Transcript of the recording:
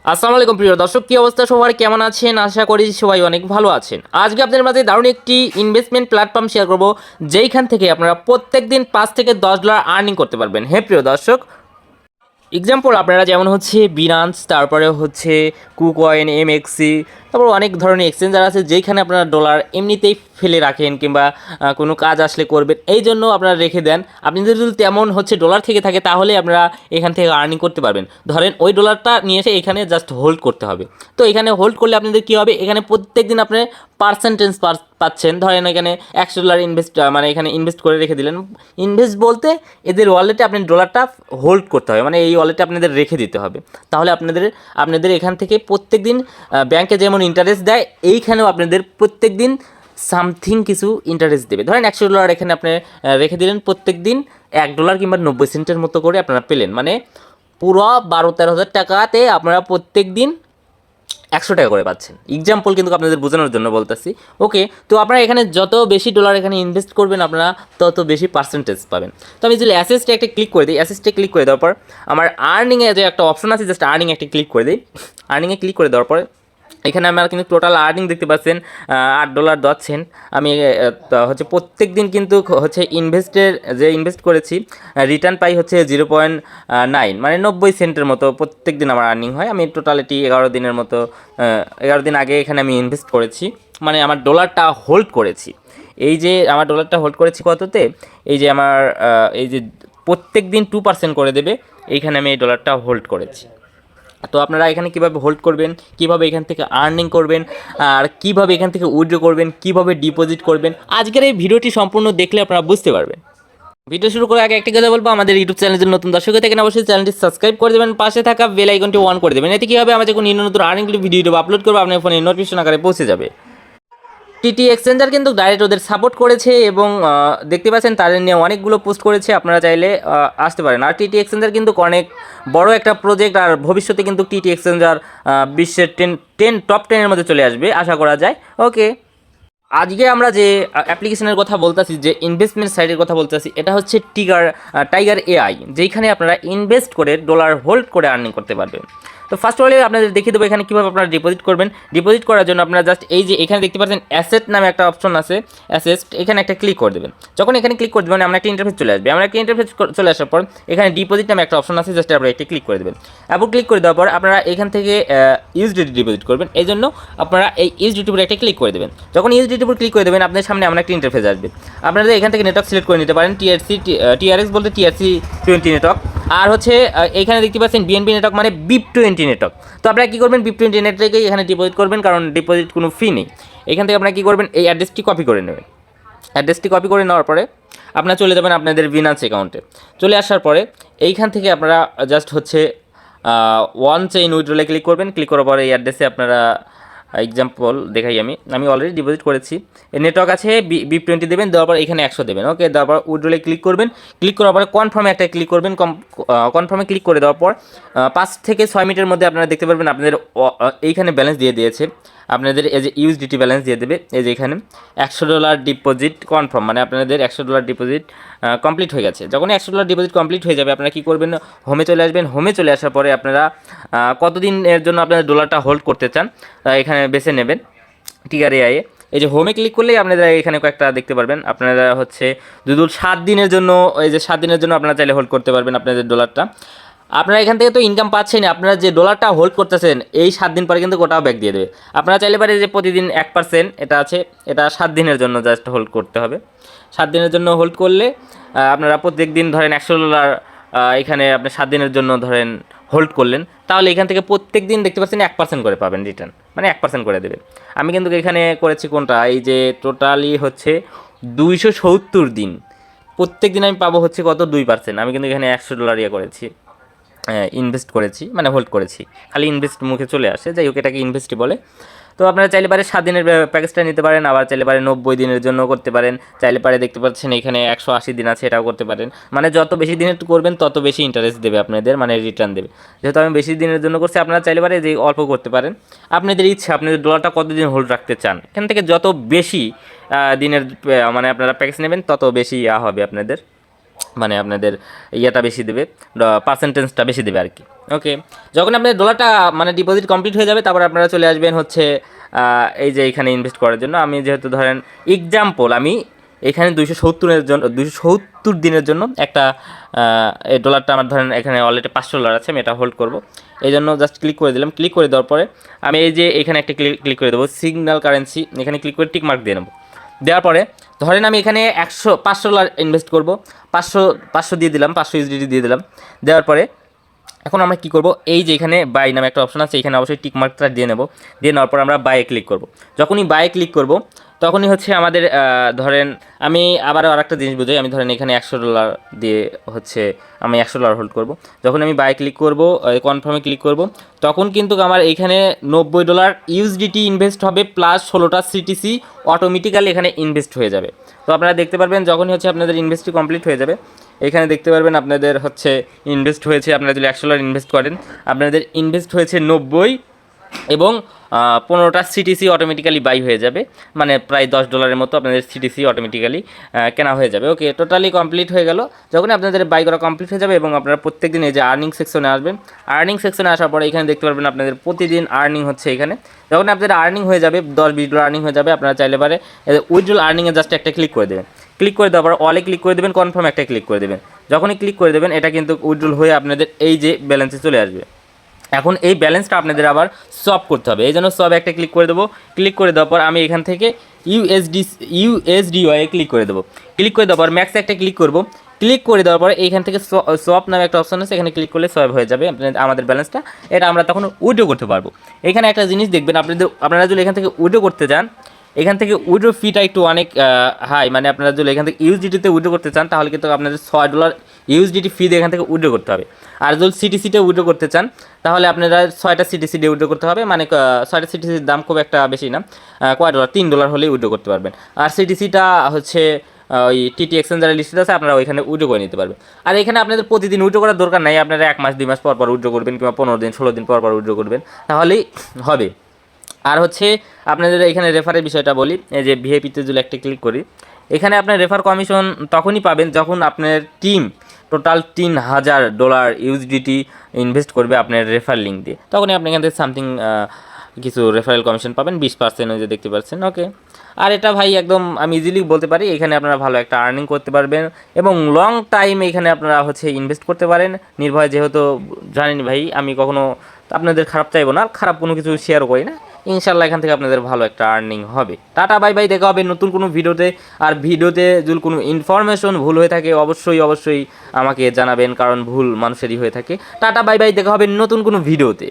আসসালামু আলাইকুম প্রিয় দর্শক, কি অবস্থা সবার, কেমন আছেন? আশা করি সবাই অনেক ভালো আছেন। আজকে আপনাদের মাঝে দারুণ একটি ইনভেস্টমেন্ট প্ল্যাটফর্ম শেয়ার করব, যেইখান থেকে আপনারা প্রত্যেক দিন $5 থেকে $10 আর্নিং করতে পারবেন। হ্যাঁ প্রিয় দর্শক, এক্সাম্পল আপনারা যেমন হচ্ছে বিনান্স, তারপরে হচ্ছে কুকয়েন, এমএক্সি, তারপর অনেক ধরনের এক্সচেঞ্জার আছে যেইখানে আপনারা ডলার এমনিতেই ফেলে রাখেন কিংবা কোনো কাজ আসলে করবেন, এই জন্য আপনারা রেখে দেন। আপনাদের যদি তেমন হচ্ছে ডলার থেকে থাকে তাহলে আপনারা এখান থেকে আর্নিং করতে পারবেন। ধরেন ওই ডলারটা নিয়ে এসে এখানে জাস্ট হোল্ড করতে হবে। তো এখানে হোল্ড করলে আপনাদের কী হবে, এখানে প্রত্যেক দিন আপনার পার্সেন্টেজ পাচ্ছেন। ধরেন এখানে $100 ইনভেস্ট মানে এখানে ইনভেস্ট করে রেখে দিলেন। ইনভেস্ট বলতে এদের ওয়ালেটে আপনি ডলারটা হোল্ড করতে হবে, মানে এই ওয়ালেটে আপনাদের রেখে দিতে হবে। তাহলে আপনাদের এখান থেকে প্রত্যেক দিন ব্যাংকে যেমন ইন্টারেস্ট দেয়, এইখানেও আপনাদের প্রত্যেক দিন সামথিং কিছু ইন্টারেস্ট দেবে। ধরেন $100 এখানে আপনি রেখে দিলেন, প্রত্যেক দিন $1 কিংবা 90 সেন্টের মতো করে আপনারা পেলেন, মানে পুরো 12-13 হাজার টাকাতে আপনারা প্রত্যেক দিন 100 টাকা করে পাচ্ছেন। এক্সাম্পল কিন্তু আপনাদের বোঝানোর জন্য বলতেছি। ওকে, তো আপনারা এখানে যত বেশি ডলার এখানে ইনভেস্ট করবেন আপনারা তত বেশি পার্সেন্টেজ পাবেন। তো আমি যদি অ্যাসেসটে একটা ক্লিক করে দিই, অ্যাসেসটে ক্লিক করে দেওয়ার পর আমার আর্নিংয়ে যে একটা অপশন আছে, জাস্ট আর্নিং একটা ক্লিক করে দিই। আর্নিংয়ে ক্লিক করে দেওয়ার পরে এখানে আমরা কিন্তু টোটাল আর্নিং দেখতে পাচ্ছেন $8.10। আমি হচ্ছে প্রত্যেক দিন কিন্তু হচ্ছে ইনভেস্ট করেছি, রিটার্ন পাই হচ্ছে 0.9, মানে 90 সেন্টের মতো প্রত্যেক দিন আমার আর্নিং হয়। আমি টোটালিটি 11 দিনের মতো 11 দিন আগে এখানে আমি ইনভেস্ট করেছি, মানে আমার ডলারটা হোল্ড করেছি। এই যে আমার ডলারটা হোল্ড করেছি কততে, এই যে আমার এই যে প্রত্যেক দিন 2% করে দেবে, এইখানে আমি এই ডলারটা হোল্ড করেছি। তো আপনারা এখানে কীভাবে হোল্ড করবেন, কীভাবে এখান থেকে আর্নিং করবেন, আর কীভাবে এখান থেকে উইথড্র করবেন, কীভাবে ডিপোজিট করবেন, আজকের এই ভিডিওটি সম্পূর্ণ দেখলে আপনারা বুঝতে পারবেন। ভিডিও শুরু করার আগে একটি কথা বলবো, আমাদের ইউটিউব চ্যানেলের জন্য নতুন দর্শক থেকে অবশ্যই চ্যানেলটি সাবস্ক্রাইব করে দেবেন, পাশে থাকা বেল আইকনটি অন করে দেবেন। এতে কী হবে, আমাদের কোনো নতুন আর্নিং ভিডিও আপলোড করবো আপনার ফোনে নোটিফিকেশন আকারে পৌঁছে যাবে। টিটি এক্সচেঞ্জার কিন্তু ডাইরেক্ট ওদের সাপোর্ট করেছে এবং দেখতে পাচ্ছেন তাদের নিয়ে অনেকগুলো পোস্ট করেছে, আপনারা চাইলে আসতে পারেন। আর টিটি এক্সচেঞ্জার কিন্তু অনেক বড় একটা প্রজেক্ট, আর ভবিষ্যতে কিন্তু টিটি এক্সচেঞ্জার বিশ্বের টপ 10-এর মধ্যে চলে আসবে আশা করা যায়। ওকে, আজকে আমরা যে অ্যাপ্লিকেশনের কথা বলতেছি, যে ইনভেস্টমেন্ট সাইটের কথা বলতেছি, এটা হচ্ছে টাইগার এআই, যেইখানে আপনারা ইনভেস্ট করে ডলার হোল্ড করে আর্নিং করতে পারবেন। তো ফার্স্ট অফ অল আপনাদের দেখিয়ে দেবো এখানে কীভাবে আপনারা ডিপোজিট করবেন। ডিপোজিট করার জন্য আপনারা জাস্ট এই যে এখানে দেখতে পাচ্ছেন অ্যাসেট নামে একটা অপশন আছে, অ্যাসেট, এখানে একটা ক্লিক করে দেবেন। যখন এখানে ক্লিক করে দেবেন আমরা একটা ইন্টারফেস চলে আসবে। আমরা একটা ইন্টারফেস চলে আসার পর এখানে ডিপোজিট নামে একটা অপশন আছে, জাস্ট আপনারা একটা ক্লিক করে দেবেন। এবং ক্লিক করে দেওয়ার পর আপনারা এখান থেকে ইউএসডিটি ডিপোজিট করবেন, এই জন্য আপনারা এই ইউএসডিটির উপরে একটা ক্লিক করে দেবেন। যখন ইউএসডিটির উপর ক্লিক করে দেবেন আপনার সামনে এমন একটা ইন্টারফেস আসবে। আপনারা এখান থেকে নেটওয়ার্ক সিলেক্ট করে নিতে পারেন, টিআরএক্স বলতে TRC20 নেটওয়ার্ক, আর হচ্ছে এখানে দেখতে পাচ্ছেন বিএনপি নেটওয়ার্ক মানে BIP20 নেটওয়ার্ক। তো আপনারা কী করবেন, BIP20 নেটওয়ার্কেই এখানে ডিপোজিট করবেন, কারণ ডিপোজিট কোনো ফি নেই। এখান থেকে আপনারা কী করবেন, এই অ্যাড্রেসটি কপি করে নেবেন। অ্যাড্রেসটি কপি করে নেওয়ার পরে আপনারা চলে যাবেন আপনাদের বিনান্স অ্যাকাউন্টে। চলে আসার পরে এইখান থেকে আপনারা জাস্ট হচ্ছে ওয়ান চেইন উইথড্রলে ক্লিক করবেন। ক্লিক করার পরে এই অ্যাড্রেসে আপনারা এক্সাম্পল দেখাই, আমি অলরেডি ডিপোজিট করেছি। নেটওয়ার্ক আছে BIP20 দেবেন, দেওয়ার পর এখানে 100 দেবেন। ওকে, দেওয়ার পর উইথড্রলে ক্লিক করবেন। ক্লিক করার পরে কনফার্মে একটা ক্লিক করবেন। কনফার্মে ক্লিক করে দেওয়ার পর 5 থেকে 6 মিনিটের মধ্যে আপনারা দেখতে পারবেন আপনাদের এইখানে ব্যালেন্স দিয়ে দিয়েছে। আপনাদের এই যে ইউএসডিটি ব্যালেন্স দিয়ে দেবে, এই যে এখানে $100 ডিপোজিট কনফার্ম, মানে আপনাদের $100 ডিপোজিট কমপ্লিট হয়ে গেছে। যখন $100 ডিপোজিট কমপ্লিট হয়ে যাবে আপনারা কী করবেন, হোমে চলে আসবেন। হোমে চলে আসার পরে আপনারা কতদিনের জন্য আপনাদের ডলারটা হোল্ড করতে চান এখানে বেছে নেবেন টিআর এআই। এই যে হোমে ক্লিক করলেই আপনারা এখানে কয়েকটা দেখতে পারবেন। আপনারা হচ্ছে যদি 7 দিনের জন্য, এই যে 7 দিনের জন্য আপনারা চাইলে হোল্ড করতে পারবেন আপনাদের ডলারটা। আপনারা এখান থেকে তো ইনকাম পাচ্ছেন, আপনারা যে ডলারটা হোল্ড করতেছেন এই 7 দিন পরে কিন্তু ওটাও ব্যাক দিয়ে দেবে। আপনারা চাইলে পারে যে প্রতিদিন 1% এটা আছে, এটা 7 দিনের জন্য জাস্ট হোল্ড করতে হবে। 7 দিনের জন্য হোল্ড করলে আপনারা প্রত্যেক দিন ধরেন $100 এখানে আপনি 7 দিনের জন্য ধরেন হোল্ড করলেন, তাহলে এখান থেকে প্রত্যেক দিন দেখতে পাচ্ছেন 1% করে পাবেন রিটার্ন, মানে 1% করে দেবে। আমি কিন্তু এখানে করেছি কোনটা, এই যে টোটালি হচ্ছে 270 দিন, প্রত্যেক দিন আমি পাবো হচ্ছে কত, 2%। আমি কিন্তু এখানে $100 করেছি, ইনভেস্ট করেছি, মানে হোল্ড করেছি। খালি ইনভেস্ট মুখে চলে আসে, যাই হোক এটাকে ইনভেস্টই বলে। তো আপনারা চাইলে পারে 7 দিনের প্যাকেজটা নিতে পারেন, আবার চাইলে পারে 90 দিনের জন্য করতে পারেন, চাইলে পারে দেখতে পাচ্ছেন এখানে 180 দিন আছে, এটাও করতে পারেন। মানে যত বেশি দিনের করবেন তত বেশি ইন্টারেস্ট দেবে আপনাদের, মানে রিটার্ন দেবে। যেহেতু আমি বেশি দিনের জন্য করছি, আপনারা চাইলে পারে যে অল্প করতে পারেন, আপনাদের ইচ্ছা আপনাদের ডলারটা কতদিন হোল্ড রাখতে চান। এখান থেকে যত বেশি দিনের মানে আপনারা প্যাকেজ নেবেন তত বেশি হবে আপনাদের। মানে আপনাদের ইয়েটা বেশি দেবে, পার্সেন্টেজটা বেশি দেবে আর কি। ওকে, যখন আপনার ডলারটা মানে ডিপোজিট কমপ্লিট হয়ে যাবে তারপর আপনারা চলে আসবেন হচ্ছে এই যে এখানে ইনভেস্ট করার জন্য। আমি যেহেতু ধরেন এক্সাম্পল আমি এখানে 270 দিনের জন্য একটা এই ডলারটা আমার ধরেন এখানে অলরেডি $500 আছে, আমি এটা হোল্ড করব। এই জন্য জাস্ট ক্লিক করে দিলাম। ক্লিক করে দেওয়ার পরে আমি এই যে এখানে একটা ক্লিক করে দেবো সিগন্যাল কারেন্সি, এখানে ক্লিক করে টিক মার্ক দিয়ে নেবো। দেওয়ার পরে ধরেন আমি এখানে $500 ইনভেস্ট করব, 500 দিয়ে দিলাম, 500 USDT দিয়ে দিলাম। দেওয়ার পরে এখন আমরা কী করব, এই যে এখানে বাই নামে একটা অপশন আছে, এখানে অবশ্যই টিক মার্কটা দিয়ে নেব। দিয়ে নেওয়ার পর আমরা বাইয়ে ক্লিক করব। যখনই বাইয়ে ক্লিক করব তখনই হচ্ছে আমাদের ধরেন আমি আবারও আরেকটা জিনিস বুঝাই। আমি ধরেন এখানে $100 দিয়ে হচ্ছে আমি $100 হোল্ড করব। যখন আমি বাই ক্লিক করব, কনফার্মে ক্লিক করব, তখন কিন্তু আমার এখানে $90 USDT ইনভেস্ট হবে প্লাস 16টা CTC অটোমেটিক্যালি এখানে ইনভেস্ট হয়ে যাবে। তো আপনারা দেখতে পারবেন যখনই হচ্ছে আপনাদের ইনভেস্টটি কমপ্লিট হয়ে যাবে, এখানে দেখতে পারবেন আপনাদের হচ্ছে ইনভেস্ট হয়েছে, আপনারা যদি $100 ইনভেস্ট করেন আপনাদের ইনভেস্ট হয়েছে 90 এবং 15টা CTC অটোমেটিক্যালি বাই হয়ে যাবে, মানে প্রায় $10 মতো আপনাদের CTC অটোমেটিক্যালি কেনা হয়ে যাবে। ওকে, টোটালি কমপ্লিট হয়ে গেল। যখন আপনাদের বাই করা কমপ্লিট হয়ে যাবে এবং আপনারা প্রত্যেকদিন এই যে আর্নিং সেকশনে আসবেন, আর্নিং সেকশনে আসার পরে এখানে দেখতে পারবেন আপনাদের প্রতিদিন আর্নিং হচ্ছে। এখানে যখন আপনাদের আর্নিং হয়ে যাবে $10-20 আর্নিং হয়ে যাবে, আপনারা চাইলে পারে উইথড্রল আর্নিংয়ে জাস্ট একটা ক্লিক করে দেবেন। ক্লিক করে দেওয়ার পর অলে ক্লিক করে দেবেন, কনফার্ম একটা ক্লিক করে দেবেন। যখনই ক্লিক করে দেবেন এটা কিন্তু উইথড্রল হয়ে আপনাদের এই যে ব্যালেন্সে চলে আসবে। এখন এই ব্যালেন্সটা আপনাদের আবার সব করতে হবে, এই জন্য সব একটা ক্লিক করে দেবো। ক্লিক করে দেওয়ার পর আমি এখান থেকে USDY ক্লিক করে দেবো। ক্লিক করে দেওয়ার পর ম্যাক্সে একটা ক্লিক করব। ক্লিক করে দেওয়ার পরে এইখান থেকে সোয়াপ নামে একটা অপশন আছে, এখানে ক্লিক করলে সোয়াপ হয়ে যাবে আমাদের ব্যালেন্সটা। এটা আমরা তখন উইথড্র করতে পারবো। এখানে একটা জিনিস দেখবেন, আপনারা যদি এখান থেকে উইথড্র করতে চান, এখান থেকে উইথড্র ফিটা একটু অনেক হাই, মানে আপনারা যদি এখান থেকে USDT-তে উইথড্র করতে চান তাহলে কিন্তু আপনাদের $6 USDT ফি দিয়ে এখান থেকে উইথড্র করতে হবে। আর যদি CTC-তে উইথড্র করতে চান তাহলে আপনারা 6টা CTC দিয়ে উইথড্র করতে হবে, মানে 6টা CTC-র দাম খুব একটা বেশি না, কয় ডলার, $3 হলেই উইথড্র করতে পারবেন। আর CTC-টা হচ্ছে ওই TT এক্সচেঞ্জারের লিস্টে আছে, আপনারা ওইখানে উইথড্র করে নিতে পারবেন। আর এখানে আপনাদের প্রতিদিন উইথড্র করার দরকার নাই, আপনারা 1 মাস 2 মাস পর উইথড্র করবেন, কিংবা 15 দিন 16 দিন পর উইথড্র করবেন, তাহলেই হবে। আর হচ্ছে আপনাদের এখানে রেফারের বিষয়টা বলি, এই যে VIP-তে যদি একটা ক্লিক করি, এখানে আপনার রেফার কমিশন তখনই পাবেন যখন আপনার টিম টোটাল $3000 USDT ইনভেস্ট করবে আপনার রেফার লিঙ্ক দিয়ে, তখনই আপনি এখান থেকে সামথিং কিছু রেফারেল কমিশন পাবেন 20%, ওই যে দেখতে পাচ্ছেন। ওকে, আর এটা ভাই একদম আমি ইজিলি বলতে পারি এখানে আপনারা ভালো একটা আর্নিং করতে পারবেন এবং লং টাইম এখানে আপনারা হচ্ছে ইনভেস্ট করতে পারেন নির্ভয়। যেহেতু জানেন ভাই আমি কখনো আপনাদের খারাপ চাইবো না, খারাপ কোনো কিছু শেয়ারও করি না। ইনশাল্লাহ এখান থেকে আপনাদের ভালো একটা আর্নিং হবে। টাটা বাই বাই, দেখা হবে নতুন কোনো ভিডিওতে। আর ভিডিওতে যদি কোনো ইনফরমেশন ভুল হয়ে থাকে অবশ্যই আমাকে জানাবেন, কারণ ভুল মানুষেরই হয়ে থাকে। টাটা বাই বাই, দেখা হবে নতুন কোনো ভিডিওতে।